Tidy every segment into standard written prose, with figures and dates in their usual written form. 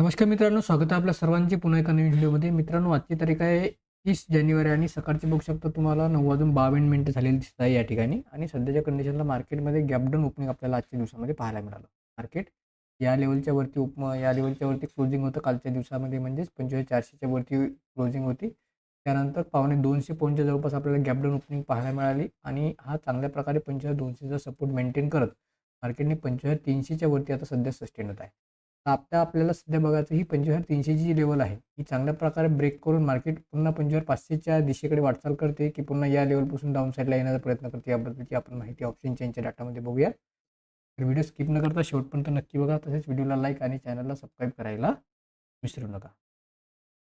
नमस्कार मित्रांनो, स्वागत आहे आपल्या सर्वांचे पुन्हा एका नवीन व्हिडिओमध्ये. मित्रांनो, आजची तारीख आहे 30 जानेवारी आणि सकाळचे बघू शकता तुम्हाला 9:52 झालेली दिसत आहे या ठिकाणी. आणि सध्याच्या कंडिशनला मार्केटमध्ये गॅप डाऊन ओपनिंग आपल्याला आजच्या दिवसामध्ये पाहायला मिळालं. मार्केट या लेवलच्या वरती क्लोजिंग होतं कालच्या दिवसामध्ये, म्हणजेच 25,400च्या वरती क्लोजिंग होती. त्यानंतर पावणे 200 पॉईंटच्या जवळपास आपल्याला गॅप डाऊन ओपनिंग पाहायला मिळाली आणि हा चांगल्या प्रकारे 25,200चा सपोर्ट मेंटेन करत मार्केटने 25,300च्या वरती आता सध्या सस्टेन होत आहे. आता आपल्याला सध्या बघायचं, ही 25,300ची जी लेवल आहे ही चांगल्या प्रकारे ब्रेक करून मार्केट पुन्हा 25,500च्या दिशेकडे वाटचाल करते की पुन्हा या लेवलपासून डाऊन साईडला येण्याचा प्रयत्न करते, याबद्दलची आपण माहिती ऑप्शन चेनच्या डाटामध्ये बघूया. तर व्हिडिओ स्किप न करता शेवटपर्यंत नक्की बघा. तसेच व्हिडिओला लाईक आणि चॅनलला सबस्क्राईब करायला विसरू नका.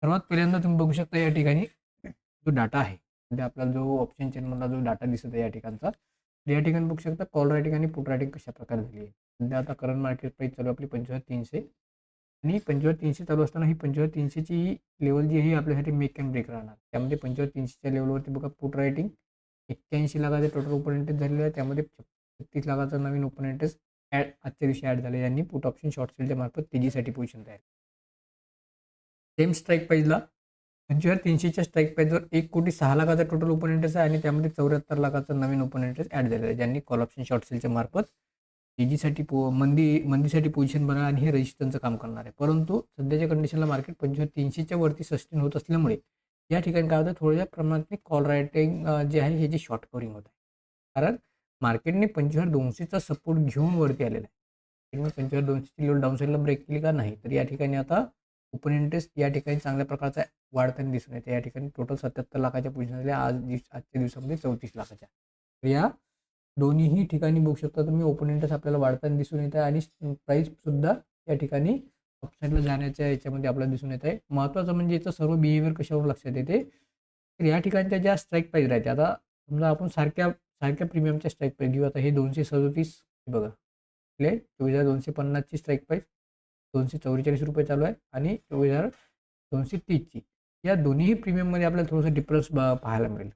सर्वात पहिल्यांदा तुम्ही बघू शकता या ठिकाणी जो डाटा आहे, म्हणजे आपला जो ऑप्शन चेनमधला जो डाटा दिसत आहे या ठिकाणचा, तर या ठिकाणी बघू शकता कॉल रायटिंग आणि पुट रायटिंग कशा प्रकारे झाली आहे. सध्या आता करंट मार्केट प्राईस चालू आपली 25,300 आणि 25,300 चालू असताना ही 25,300ची लेवल जी आहे ही आपल्यासाठी मेक अँड ब्रेक राहणार. त्यामध्ये 25,300च्या लेवलवरती बघा पुट रायटिंग 81 लाखाचे टोटल ओपन झालेलं आहे. त्यामध्ये 36 लाखाचा नवीन ओपन आजच्या दिवशी ॲड झाले, यांनी पुट ऑप्शन शॉर्ट सेलच्या मार्फत तेजीसाठी पोझिशन तयार. सेम स्ट्राईक प्राईजला 25,300च्या स्ट्राईक प्राईजवर 1,06,00,000चा टोटल ओपन इंटरेस्ट आहे आणि त्यामध्ये 74 लाखाचा नवीन ओपन इंटरेस्ट ॲड झालेला आहे, ज्यांनी कॉल ऑप्शन शॉर्ट सेलच्या मार्फत तेजीसाठी मंदीसाठी पोझिशन बनवणार आणि हे रेजिस्टन्सचं काम करणार आहे. परंतु सध्याच्या कंडिशनला मार्केट 25,300च्या वरती सस्टेन होत असल्यामुळे या ठिकाणी काय होतं, थोड्या प्रमाणात कॉल रायटिंग जे आहे ह्याची शॉर्ट कव्हरिंग होत आहे. कारण मार्केटने 25,200चा सपोर्ट घेऊन वरती आलेला आहे. 25,200ची लेवल डाऊन साईडला ब्रेक केली का नाही, तर या ठिकाणी आता ओपन इंटरेस्ट या ठिकाणी चांगल्या प्रकारचा वाढताना दिसून येते. या ठिकाणी टोटल 77 लाखाच्या पोझिशन झाल्या आजच्या दिवसामध्ये 34 लाखाच्या. तर या दोन्हीही ठिकाणी बघू शकता तुम्ही ओपन इंटरेस्ट आपल्याला वाढताना दिसून येत आहे आणि प्राईससुद्धा या ठिकाणी अपसाईडला जाण्याच्या याच्यामध्ये आपल्याला दिसून येत आहे. महत्त्वाचं म्हणजे याचं सर्व बिहेवियर कशावर लक्षात येते, तर या ठिकाणच्या ज्या स्ट्राईक प्राईस राहते, आता समजा आपण सारख्या सारख्या प्रीमियमच्या स्ट्राईक प्राईस घेऊ. आता हे 237 बघा, आपले 24,250ची स्ट्राईक प्राईस ₹244 चालू आहे आणि 24,230ची. या दोन्हीही प्रीमियममध्ये आपल्याला थोडंसं डिफरन्स पाहायला मिळेल.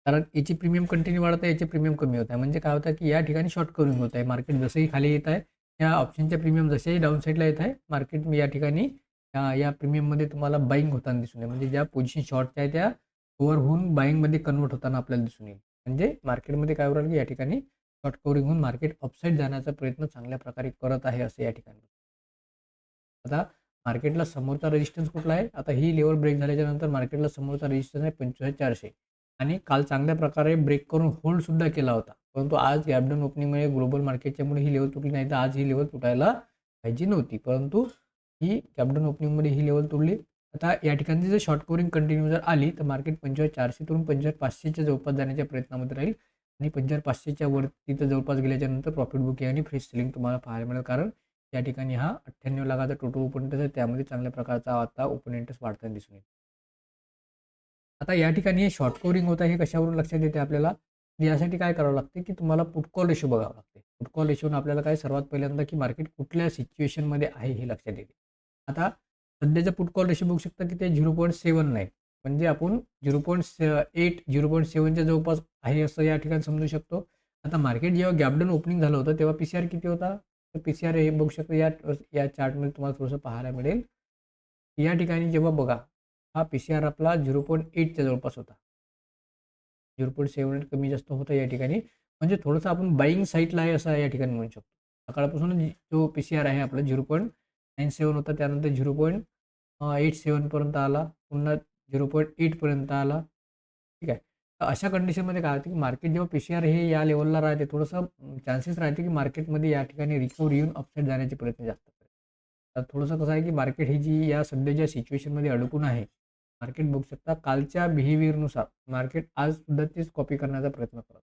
कारण याची प्रीमियम कंटिन्यू वाढत आहे, याची प्रीमियम कमी होत आहे. म्हणजे काय होतं की या ठिकाणी शॉर्ट कव्हरिंग होत आहे. मार्केट जसंही खाली येत आहे, या ऑप्शनच्या प्रीमियम जसेही डाऊन साईडला येत आहे, मार्केट या ठिकाणी या प्रीमियममध्ये तुम्हाला बाईंग होताना दिसून येईल. म्हणजे ज्या पोझिशन शॉर्टच्या आहे त्या ओव्हर होऊन बाईंगमध्ये कन्वर्ट होताना आपल्याला दिसून येईल. म्हणजे मार्केटमध्ये काय होईल की या ठिकाणी शॉर्ट कव्हरिंग होऊन मार्केट अपसाईड जाण्याचा प्रयत्न चांगल्या प्रकारे करत आहे, असं या ठिकाणी. आता मार्केटला समोरचा रेजिस्टन्स कुठला आहे, आता ही लेवल ब्रेक झाल्याच्या नंतर मार्केटला समोरचा रेजिस्टन्स आहे 25,400 आणि काल चांगल्या प्रकारे ब्रेक करून होल्डसुद्धा केला होता. परंतु आज गॅपडाऊन ओपनिंगमुळे ग्लोबल मार्केटच्यामुळे ही लेवल तुटली, नाही तर आज ही लेवल तुटायला पाहिजे नव्हती. परंतु ही गॅपडाऊन ओपनिंगमध्ये ही लेवल तुटली. आता या ठिकाणी जर शॉर्ट कव्हरिंग कंटिन्यू जर आली तर मार्केट 25,400 तून 25,500च्या जवळपास जाण्याच्या प्रयत्नामध्ये राहील आणि 25,500च्या वरती तर जवळपास गेल्याच्या नंतर प्रॉफिट बुकिंग आणि फ्रेश सेलिंग तुम्हाला पाहायला मिळेल. कारण या ठिकाणी हा 98 लाखाचा टोटल ओपन इंटरेस्ट आहे, त्यामध्ये चांगल्या प्रकारचा आता ओपन इंटरेस्ट वाढताना दिसून येईल. आता या ठिकाणी हे शॉर्ट कव्हरिंग होत आहे, हे कशावरून लक्षात येते आपल्याला, यासाठी काय करावं लागते की तुम्हाला पुट कॉल रेशो बघावं लागते. पुट कॉल रेशोनं आपल्याला काय सर्वात पहिल्यांदा की मार्केट कुठल्या सिच्युएशनमध्ये आहे हे लक्षात येते. आता सध्याचं पुट कॉल रेशो बघू शकता की ते 0.79, म्हणजे आपण 0.8 0.7च्या जवळपास आहे असं या ठिकाणी समजू शकतो. आता मार्केट जेव्हा गॅपडाऊन ओपनिंग झालं होतं तेव्हा पीसीआर किती होता, तर पीसीआर हे बघू शकता या चार्टमध्ये तुम्हाला थोडंसं पाहायला मिळेल. या ठिकाणी जेव्हा बघा, हा पीसीआर आपला 0.8च्या जवळपास होता. 0.7 कमी जास्त होता या ठिकाणी. म्हणजे थोडंसं आपण बाईंग साईडला आहे असं या ठिकाणी म्हणू शकतो. सकाळपासून जो पीसीआर आहे आपला 0.97 होता, त्यानंतर 0.87 पर्यंत आला, पुन्हा 0.8 पर्यंत आला. ठीक आहे. तर अशा कंडिशनमध्ये काय होतं की मार्केट जेव्हा पीसीआर हे या लेव्हलला राहते, थोडंसं चान्सेस राहते की मार्केटमध्ये या ठिकाणी रिकव्हरी येऊन अपसाईड जाण्याचे प्रयत्न जास्त करते. तर थोडंसं कसं आहे की मार्केट ही जी या सध्याच्या सिच्युएशनमध्ये अडकून आहे, मार्केट बघू शकता कालच्या बिहेवियरनुसार मार्केट आज सुद्धा तेच कॉपी करण्याचा प्रयत्न करत.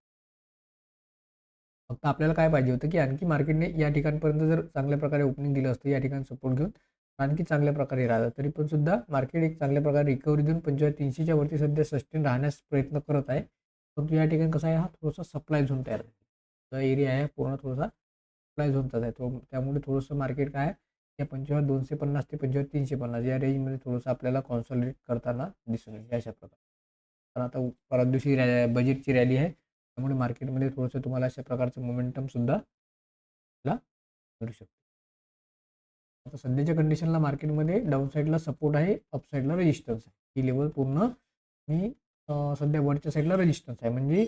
फक्त आपल्याला काय पाहिजे होतं की आणखी मार्केटने या ठिकाणपर्यंत जर चांगल्या प्रकारे ओपनिंग दिलं असतं, या ठिकाणी सपोर्ट घेऊन आणखी चांगल्या प्रकारे राहिलं, तरी पण सुद्धा मार्केट एक चांगल्या प्रकारे रिकव्हरी देऊन 25,300च्या वरती सध्या सस्टेन राहण्यास प्रयत्न करत आहे. परंतु या ठिकाणी कसं आहे, हा थोडासा सप्लाय झोन तयार आहे. जो एरिया आहे पूर्ण थोडासा सप्लाय झोनचाच आहे तो, त्यामुळे थोडंसं मार्केट काय आहे, या 25,250 ते 25,350 या रेंजमध्ये थोडंसं आपल्याला कॉन्सॉलिडेट करताना दिसून येईल अशा प्रकारे. पण आता परत दिवशी बजेटची रॅली आहे, त्यामुळे मार्केटमध्ये थोडंसं तुम्हाला अशा प्रकारचं मोमेंटम सुद्धा मिळू शकतो. तर सध्याच्या कंडिशनला मार्केटमध्ये डाऊन साईडला सपोर्ट आहे, अप साईडला रेजिस्टन्स आहे. ही लेवल पूर्ण मी सध्या वरच्या साईडला रेजिस्टन्स आहे, म्हणजे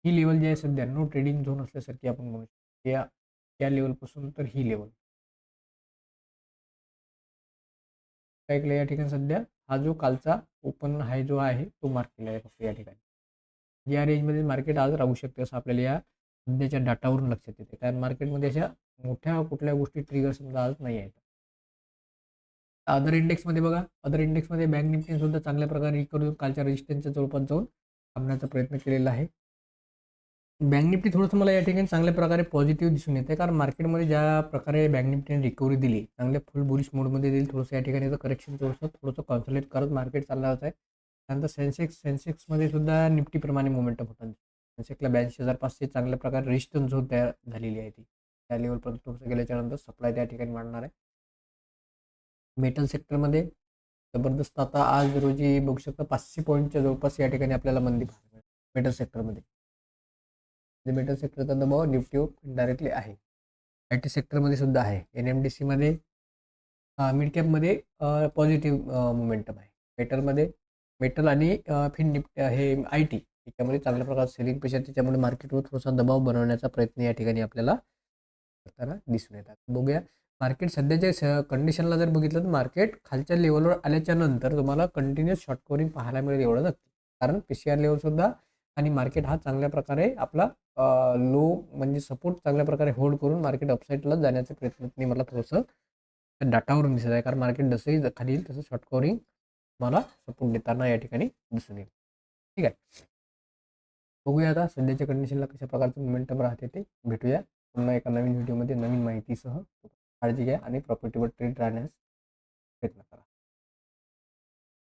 ही लेवल जी आहे सध्या नो ट्रेडिंग झोन असल्यासारखी आपण म्हणू शकतो. या लेवलपासून तर ही लेवल काय केलं या ठिकाणी सध्या हा जो कालचा ओपन हाय जो आहे तो मार्क केला आहे फक्त या ठिकाणी. या रेंजमध्ये मार्केट आज राहू शकते असं आपल्याला या सध्याच्या डाटावरून लक्षात येते, कारण मार्केटमध्ये अशा मोठ्या कुठल्या गोष्टी ट्रिगर समजा आज नाही आहेत. अदर इंडेक्समध्ये बघा, अदर इंडेक्समध्ये बँक निफ्टी सुद्धा चांगल्या प्रकारे रिकव्हरी कालच्या रेजिस्टन्सच्या जवळपास जाऊन थांबण्याचा प्रयत्न केलेला आहे. बँक निफ्टी थोडंसं मला या ठिकाणी चांगल्या प्रकारे पॉझिटिव्ह दिसून येते, कारण मार्केटमध्ये ज्या प्रकारे बँक निफ्टीने रिकव्हरी दिली, चांगल्या फुल बुलिश मोडमध्ये दिली. थोडंसं या ठिकाणी करेक्शन थोडंसं कॉन्सन्ट्रेट करत मार्केट चालणारच आहे. त्यानंतर सेन्सेक्समध्ये सुद्धा निफ्टीप्रमाणे मोमेंटम होता. सेन्सेक्सला 82,500 चांगल्या प्रकारे रेजिस्टन्स झोन तयार झालेली आहे. ती त्या लेवलपर्यंत थोडंसं गेल्याच्या नंतर सप्लाय त्या ठिकाणी वाढणार आहे. मेटल सेक्टरमध्ये जबरदस्त आता आज रोजी बघू शकता 500 पॉईंटच्या जवळपास या ठिकाणी आपल्याला मंदी मेटल सेक्टरमध्ये. मेटल सेक्टरचा दबाव निफ्टीवर डायरेक्टली आहे. आय टी सेक्टरमध्ये सुद्धा आहे. NMDC मध्ये मिड कॅपमध्ये पॉझिटिव्ह मोमेंटम आहे. मेटल आणि फिन निफ्टी हे आय टी याच्यामध्ये चांगल्या प्रकारे सेलिंग पेक्षा त्याच्यामुळे मार्केटवर थोडासा दबाव बनवण्याचा प्रयत्न या ठिकाणी आपल्याला करताना दिसून येतात. बघूया मार्केट सध्याच्या कंडिशनला जर बघितलं तर मार्केट खालच्या लेवलवर आल्याच्या नंतर तुम्हाला कंटिन्युअस शॉर्ट कव्हरिंग पाहायला मिळेल एवढं नक्की, कारण PCR लेवल सुद्धा आणि मार्केट हा चांगल्या प्रकारे आपला लो म्हणजे सपोर्ट चांगल्या प्रकारे होल्ड करून मार्केट अपसाईडला जाण्याचा प्रयत्न मला थोडंसं डाटावरून दिसत आहे, कारण मार्केट जसंही खाली येईल तसं शॉर्ट कव्हरिंग मला सपोर्ट देताना या ठिकाणी दिसून येईल. ठीक आहे, बघूया आता सध्याच्या कंडिशनला कशा प्रकारचं मोमेंटम राहते ते. भेटूया पुन्हा एका नवीन व्हिडिओमध्ये नवीन माहितीसह. काळजी घ्या आणि प्रॉपर्टीवर ट्रेड राहण्यास